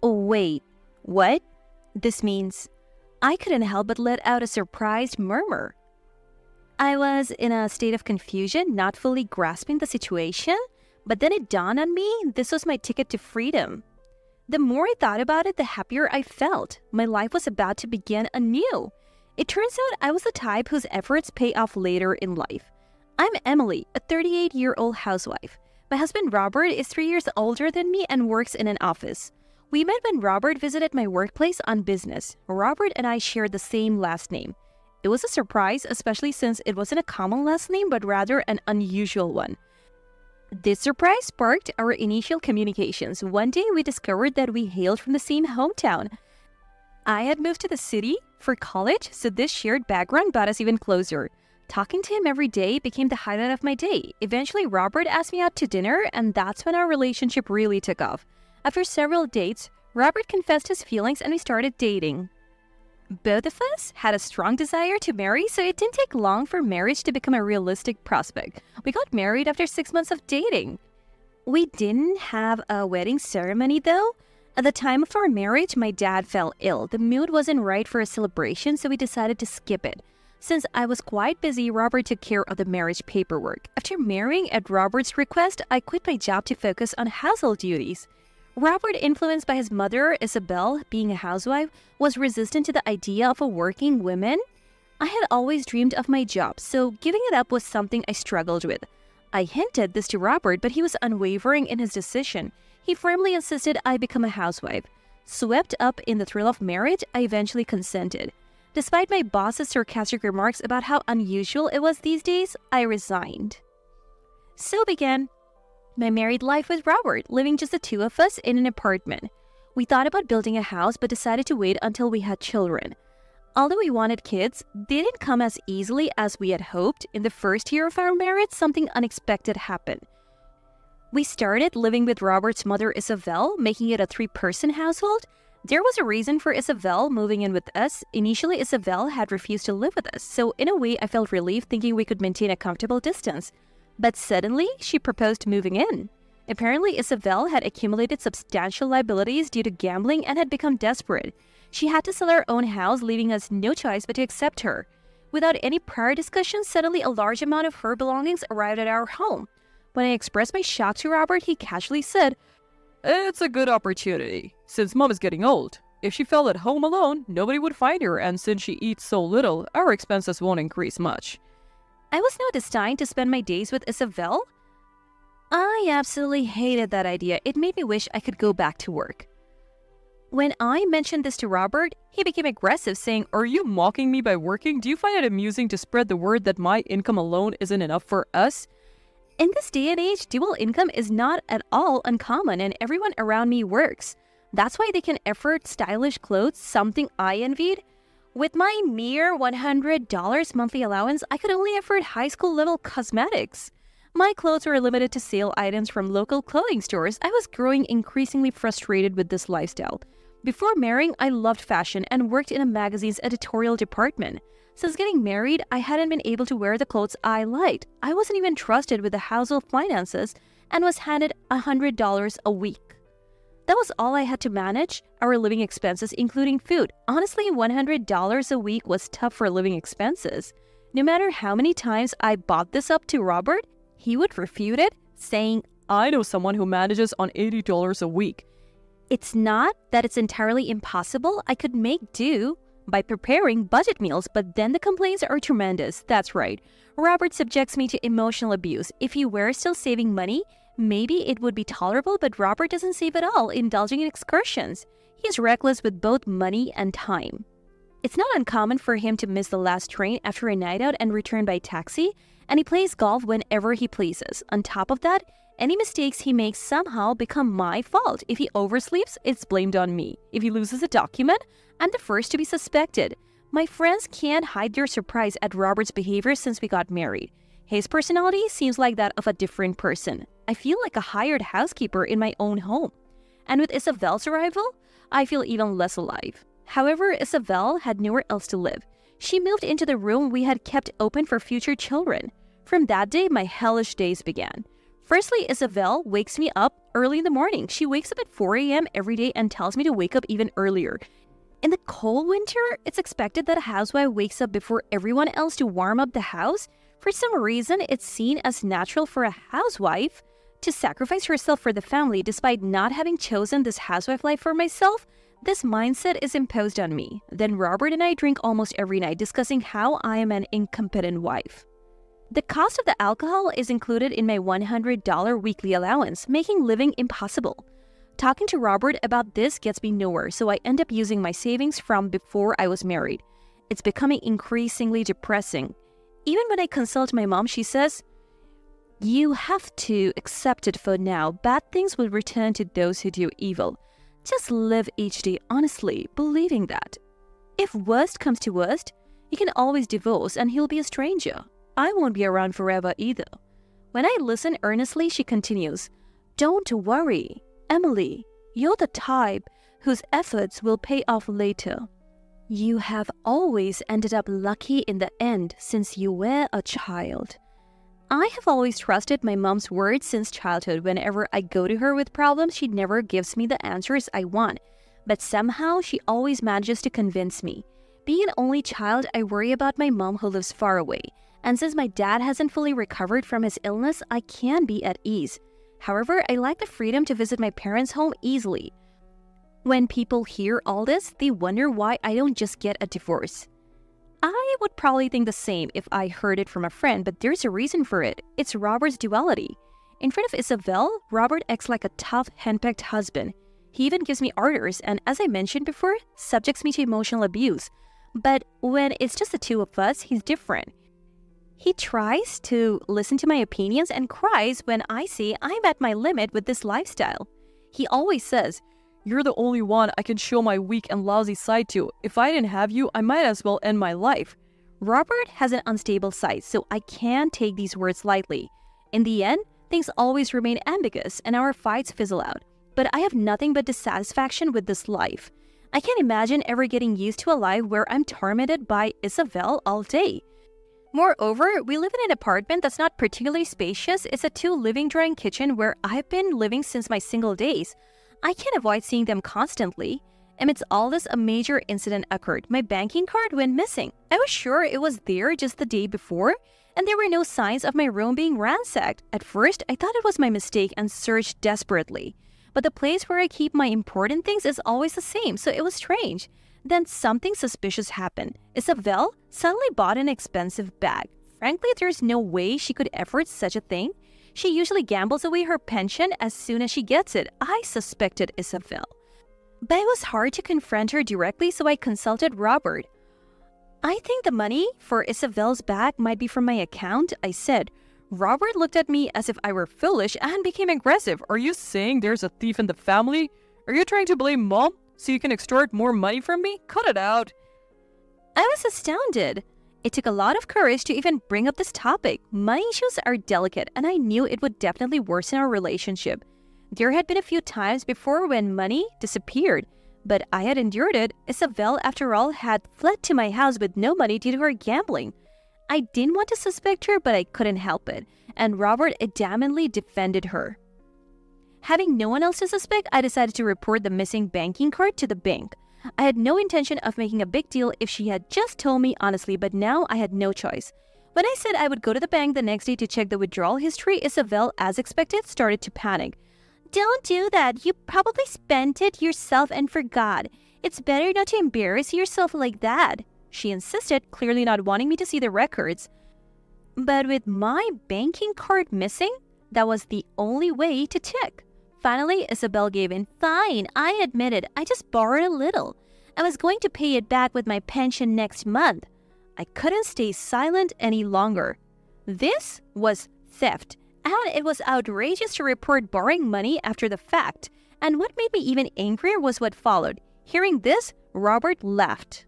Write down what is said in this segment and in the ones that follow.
Oh, wait, what? This means I couldn't help but let out a surprised murmur. I was in a state of confusion, not fully grasping the situation, but then it dawned on me this was my ticket to freedom. The more I thought about it, the happier I felt. My life was about to begin anew. It turns out I was the type whose efforts pay off later in life. I'm Emily, a 38-year-old housewife. My husband Robert is 3 years older than me and works in an office. We met when Robert visited my workplace on business. Robert and I shared the same last name. It was a surprise, especially since it wasn't a common last name, but rather an unusual one. This surprise sparked our initial communications. One day, we discovered that we hailed from the same hometown. I had moved to the city for college, so this shared background brought us even closer. Talking to him every day became the highlight of my day. Eventually, Robert asked me out to dinner, and that's when our relationship really took off. After several dates, Robert confessed his feelings and we started dating. Both of us had a strong desire to marry, so it didn't take long for marriage to become a realistic prospect. We got married after 6 months of dating. We didn't have a wedding ceremony though. At the time of our marriage, my dad fell ill. The mood wasn't right for a celebration, so we decided to skip it. Since I was quite busy, Robert took care of the marriage paperwork. After marrying at Robert's request, I quit my job to focus on household duties. Robert, influenced by his mother, Isabel, being a housewife, was resistant to the idea of a working woman. I had always dreamed of my job, so giving it up was something I struggled with. I hinted this to Robert, but he was unwavering in his decision. He firmly insisted I become a housewife. Swept up in the thrill of marriage, I eventually consented. Despite my boss's sarcastic remarks about how unusual it was these days, I resigned. So began my married life with Robert, living just the two of us in an apartment. We thought about building a house but decided to wait until we had children. Although we wanted kids, they didn't come as easily as we had hoped. In the first year of our marriage, something unexpected happened. We started living with Robert's mother, Isabel, making it a 3-person household. There was a reason for Isabel moving in with us. Initially, Isabel had refused to live with us, so in a way, I felt relieved thinking we could maintain a comfortable distance. But suddenly, she proposed moving in. Apparently, Isabel had accumulated substantial liabilities due to gambling and had become desperate. She had to sell her own house, leaving us no choice but to accept her. Without any prior discussion, suddenly a large amount of her belongings arrived at our home. When I expressed my shock to Robert, he casually said, "It's a good opportunity, since Mom is getting old. If she fell at home alone, nobody would find her, and since she eats so little, our expenses won't increase much." I was now destined to spend my days with Isabel. I absolutely hated that idea. It made me wish I could go back to work. When I mentioned this to Robert, he became aggressive, saying, "Are you mocking me by working? Do you find it amusing to spread the word that my income alone isn't enough for us?" In this day and age, dual income is not at all uncommon and everyone around me works. That's why they can afford stylish clothes, something I envied. With my mere $100 monthly allowance, I could only afford high school level cosmetics. My clothes were limited to sale items from local clothing stores. I was growing increasingly frustrated with this lifestyle. Before marrying, I loved fashion and worked in a magazine's editorial department. Since getting married, I hadn't been able to wear the clothes I liked. I wasn't even trusted with the household finances and was handed $100 a week. That was all I had to manage, our living expenses, including food. Honestly, $100 a week was tough for living expenses. No matter how many times I brought this up to Robert, he would refute it, saying, "I know someone who manages on $80 a week." It's not that it's entirely impossible. I could make do by preparing budget meals, but then the complaints are tremendous. That's right. Robert subjects me to emotional abuse. If he were still saving money, maybe it would be tolerable, but Robert doesn't save at all, indulging in excursions. He's reckless with both money and time. It's not uncommon for him to miss the last train after a night out and return by taxi, and he plays golf whenever he pleases. On top of that, any mistakes he makes somehow become my fault. If he oversleeps, it's blamed on me. If he loses a document, I'm the first to be suspected. My friends can't hide their surprise at Robert's behavior since we got married. His personality seems like that of a different person. I feel like a hired housekeeper in my own home. And with Isabel's arrival, I feel even less alive. However, Isabel had nowhere else to live. She moved into the room we had kept open for future children. From that day, my hellish days began. Firstly, Isabel wakes me up early in the morning. She wakes up at 4 a.m. every day and tells me to wake up even earlier. In the cold winter, it's expected that a housewife wakes up before everyone else to warm up the house. For some reason, it's seen as natural for a housewife to sacrifice herself for the family despite not having chosen this housewife life for myself. This mindset is imposed on me. Then Robert and I drink almost every night, discussing how I am an incompetent wife. The cost of the alcohol is included in my $100 weekly allowance, making living impossible. Talking to Robert about this gets me nowhere, so I end up using my savings from before I was married. It's becoming increasingly depressing. Even when I consult my mom, she says, "You have to accept it for now. Bad things will return to those who do evil. Just live each day honestly, believing that. If worst comes to worst, you can always divorce and he'll be a stranger. I won't be around forever either." When I listen earnestly, she continues, "Don't worry, Emily. You're the type whose efforts will pay off later. You have always ended up lucky in the end since you were a child." I have always trusted my mom's words since childhood. Whenever I go to her with problems, she never gives me the answers I want. But somehow, she always manages to convince me. Being an only child, I worry about my mom who lives far away. And since my dad hasn't fully recovered from his illness, I can be at ease. However, I like the freedom to visit my parents' home easily. When people hear all this, they wonder why I don't just get a divorce. I would probably think the same if I heard it from a friend, but there's a reason for it. It's Robert's duality. In front of Isabel, Robert acts like a tough, henpecked husband. He even gives me orders and, as I mentioned before, subjects me to emotional abuse. But when it's just the two of us, he's different. He tries to listen to my opinions and cries when I say I'm at my limit with this lifestyle. He always says, "You're the only one I can show my weak and lousy side to. If I didn't have you, I might as well end my life." Robert has an unstable side, so I can't take these words lightly. In the end, things always remain ambiguous and our fights fizzle out. But I have nothing but dissatisfaction with this life. I can't imagine ever getting used to a life where I'm tormented by Isabel all day. Moreover, we live in an apartment that's not particularly spacious. It's a 2 living drawing kitchen where I've been living since my single days. I can't avoid seeing them constantly. Amidst all this, a major incident occurred. My banking card went missing. I was sure it was there just the day before, and there were no signs of my room being ransacked. At first, I thought it was my mistake and searched desperately. But the place where I keep my important things is always the same, so it was strange. Then something suspicious happened. Isabel suddenly bought an expensive bag. Frankly, there's no way she could afford such a thing. She usually gambles away her pension as soon as she gets it. I suspected Isabel. But it was hard to confront her directly, so I consulted Robert. "I think the money for Isabel's bag might be from my account," I said. Robert looked at me as if I were foolish and became aggressive. Are you saying there's a thief in the family? Are you trying to blame Mom so you can extort more money from me? Cut it out. I was astounded. It took a lot of courage to even bring up this topic. Money issues are delicate, and I knew it would definitely worsen our relationship. There had been a few times before when money disappeared, but I had endured it. Isabel, after all, had fled to my house with no money due to her gambling. I didn't want to suspect her, but I couldn't help it, and Robert adamantly defended her. Having no one else to suspect, I decided to report the missing banking card to the bank. I had no intention of making a big deal if she had just told me honestly, but now I had no choice. When I said I would go to the bank the next day to check the withdrawal history, Isabel, as expected, started to panic. "Don't do that. You probably spent it yourself and forgot. It's better not to embarrass yourself like that," she insisted, clearly not wanting me to see the records. But with my banking card missing, that was the only way to check. Finally, Isabel gave in. "Fine, I admit it. I just borrowed a little. I was going to pay it back with my pension next month." I couldn't stay silent any longer. This was theft, and it was outrageous to report borrowing money after the fact. And what made me even angrier was what followed. Hearing this, Robert laughed.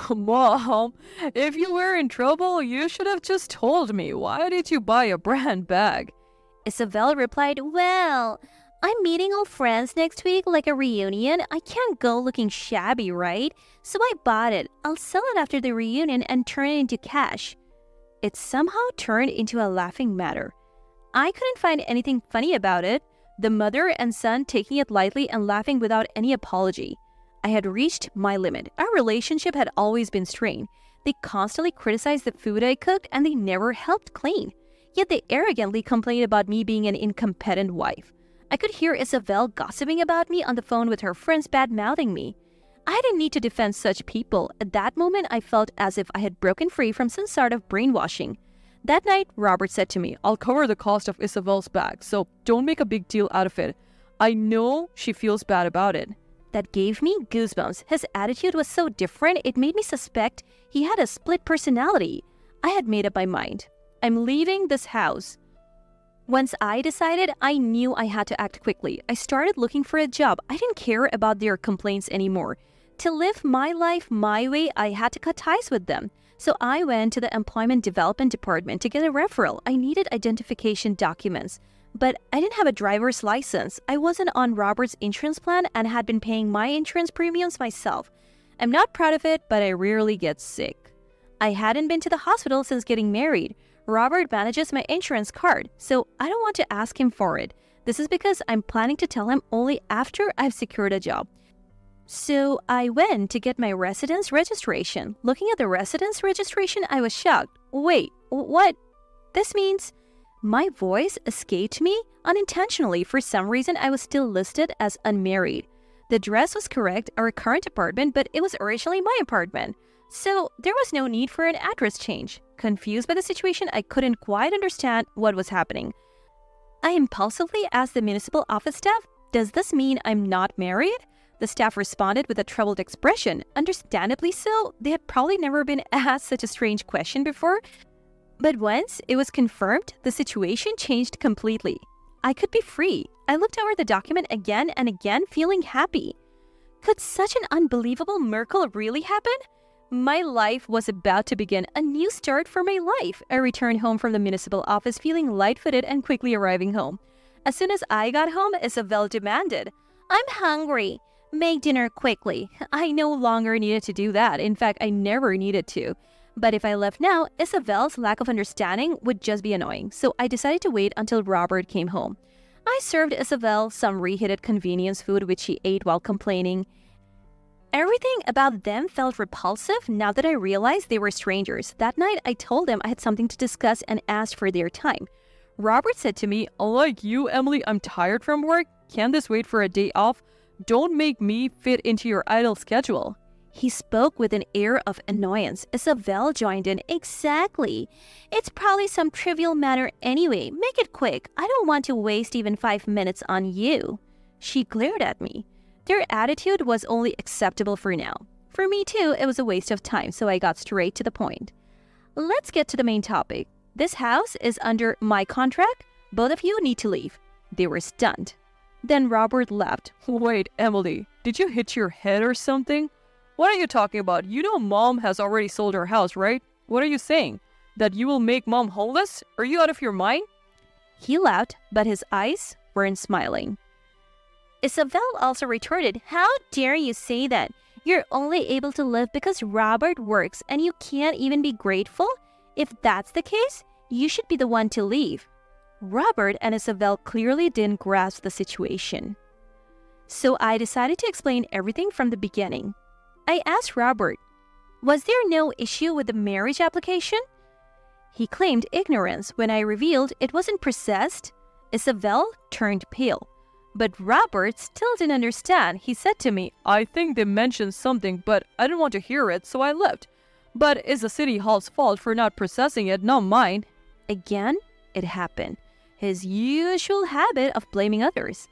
Mom, if you were in trouble, you should have just told me. Why did you buy a brand bag? Isabel replied, "Well, I'm meeting old friends next week, like a reunion. I can't go looking shabby, right? So I bought it. I'll sell it after the reunion and turn it into cash." It somehow turned into a laughing matter. I couldn't find anything funny about it. The mother and son taking it lightly and laughing without any apology. I had reached my limit. Our relationship had always been strained. They constantly criticized the food I cooked and they never helped clean. Yet they arrogantly complained about me being an incompetent wife. I could hear Isabel gossiping about me on the phone with her friends bad-mouthing me. I didn't need to defend such people. At that moment, I felt as if I had broken free from some sort of brainwashing. That night, Robert said to me, I'll cover the cost of Isabel's bag, so don't make a big deal out of it. I know she feels bad about it. That gave me goosebumps. His attitude was so different, it made me suspect he had a split personality. I had made up my mind. I'm leaving this house. Once I decided, I knew I had to act quickly. I started looking for a job. I didn't care about their complaints anymore. To live my life my way, I had to cut ties with them. So I went to the Employment Development Department to get a referral. I needed identification documents. But I didn't have a driver's license. I wasn't on Robert's insurance plan and had been paying my insurance premiums myself. I'm not proud of it, but I rarely get sick. I hadn't been to the hospital since getting married. Robert manages my insurance card, so I don't want to ask him for it. This is because I'm planning to tell him only after I've secured a job. So I went to get my residence registration. Looking at the residence registration, I was shocked. Wait, what? This means my voice escaped me unintentionally. For some reason, I was still listed as unmarried. The address was correct, our current apartment, but it was originally my apartment. So there was no need for an address change. Confused by the situation, I couldn't quite understand what was happening. I impulsively asked the municipal office staff, "Does this mean I'm not married?" The staff responded with a troubled expression. Understandably so, they had probably never been asked such a strange question before. But once it was confirmed, the situation changed completely. I could be free. I looked over the document again and again, feeling happy. Could such an unbelievable miracle really happen? My life was about to begin, a new start for my life. I returned home from the municipal office feeling light-footed and quickly arriving home. As soon as I got home, Isabel demanded, "I'm hungry. Make dinner quickly." I no longer needed to do that. In fact, I never needed to. But if I left now, Isabel's lack of understanding would just be annoying. So I decided to wait until Robert came home. I served Isabel some reheated convenience food which she ate while complaining. Everything about them felt repulsive now that I realized they were strangers. That night, I told them I had something to discuss and asked for their time. Robert said to me, "Like you, Emily, I'm tired from work. Can this wait for a day off? Don't make me fit into your idle schedule." He spoke with an air of annoyance. Isabel joined in. "Exactly. It's probably some trivial matter anyway. Make it quick. I don't want to waste even 5 minutes on you." She glared at me. Their attitude was only acceptable for now. For me too, it was a waste of time, so I got straight to the point. Let's get to the main topic. This house is under my contract. Both of you need to leave. They were stunned. Then Robert laughed. "Wait, Emily, did you hit your head or something? What are you talking about? You know Mom has already sold her house, right? What are you saying? That you will make Mom homeless? Are you out of your mind?" He laughed, but his eyes weren't smiling. Isabel also retorted, "How dare you say that? You're only able to live because Robert works and you can't even be grateful? If that's the case, you should be the one to leave." Robert and Isabel clearly didn't grasp the situation. So I decided to explain everything from the beginning. I asked Robert, "Was there no issue with the marriage application?" He claimed ignorance when I revealed it wasn't processed. Isabel turned pale. But Robert still didn't understand. He said to me, "I think they mentioned something, but I didn't want to hear it, so I left. But it's the city hall's fault for not processing it, not mine." Again, it happened. His usual habit of blaming others.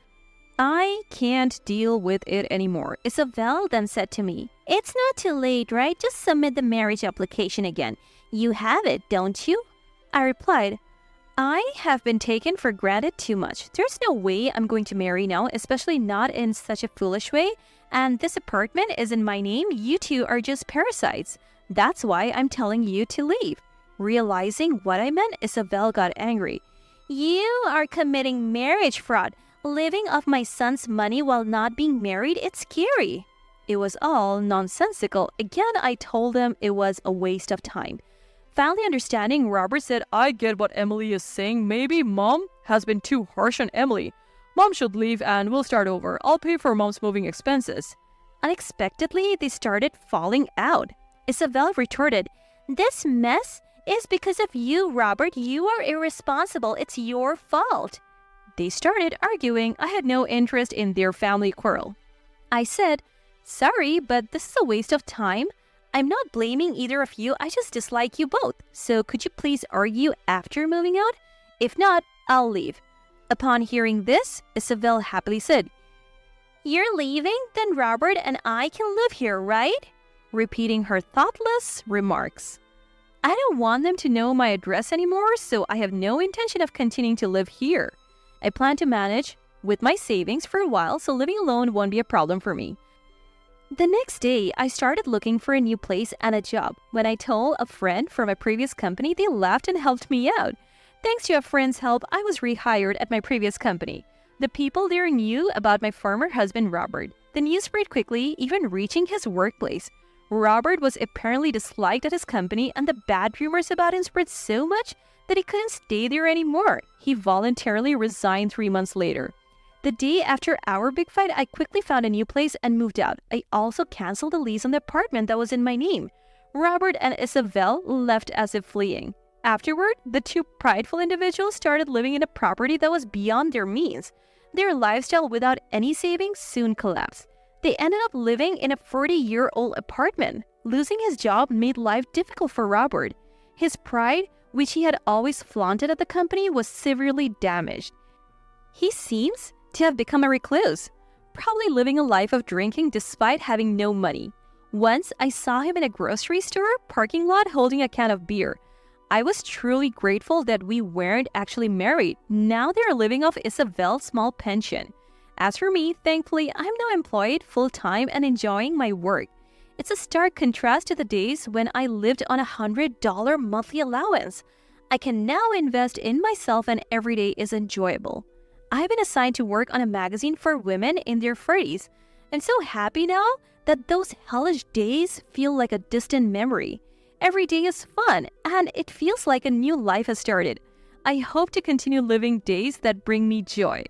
I can't deal with it anymore. Isabel then said to me, "It's not too late, right? Just submit the marriage application again. You have it, don't you?" I replied, "I have been taken for granted too much. There's no way I'm going to marry now, especially not in such a foolish way. And this apartment is in my name. You two are just parasites. That's why I'm telling you to leave." Realizing what I meant, Isabel got angry. "You are committing marriage fraud. Living off my son's money while not being married, it's scary." It was all nonsensical. Again, I told them it was a waste of time. Finally understanding, Robert said, I get what Emily is saying. Maybe Mom has been too harsh on Emily. Mom should leave and we'll start over. I'll pay for Mom's moving expenses. Unexpectedly, they started falling out. Isabel retorted, "This mess is because of you, Robert. You are irresponsible. It's your fault." They started arguing. I had no interest in their family quarrel. I said, "Sorry, but this is a waste of time. I'm not blaming either of you. I just dislike you both. So could you please argue after moving out? If not, I'll leave." Upon hearing this, Isabel happily said, "You're leaving? Then Robert and I can live here, right?" Repeating her thoughtless remarks. I don't want them to know my address anymore, so I have no intention of continuing to live here. I plan to manage with my savings for a while, so living alone won't be a problem for me. The next day, I started looking for a new place and a job. When I told a friend from a previous company, they laughed and helped me out. Thanks to a friend's help, I was rehired at my previous company. The people there knew about my former husband, Robert. The news spread quickly, even reaching his workplace. Robert was apparently disliked at his company, and the bad rumors about him spread so much that he couldn't stay there anymore. He voluntarily resigned 3 months later. The day after our big fight, I quickly found a new place and moved out. I also canceled the lease on the apartment that was in my name. Robert and Isabel left as if fleeing. Afterward, the two prideful individuals started living in a property that was beyond their means. Their lifestyle without any savings soon collapsed. They ended up living in a 40-year-old apartment. Losing his job made life difficult for Robert. His pride, which he had always flaunted at the company, was severely damaged. He seems to have become a recluse, probably living a life of drinking despite having no money. Once, I saw him in a grocery store parking lot holding a can of beer. I was truly grateful that we weren't actually married. Now they're living off Isabel's small pension. As for me, thankfully, I'm now employed full-time and enjoying my work. It's a stark contrast to the days when I lived on $100 monthly allowance. I can now invest in myself and every day is enjoyable. I've been assigned to work on a magazine for women in their 40s. I'm so happy now that those hellish days feel like a distant memory. Every day is fun, and it feels like a new life has started. I hope to continue living days that bring me joy.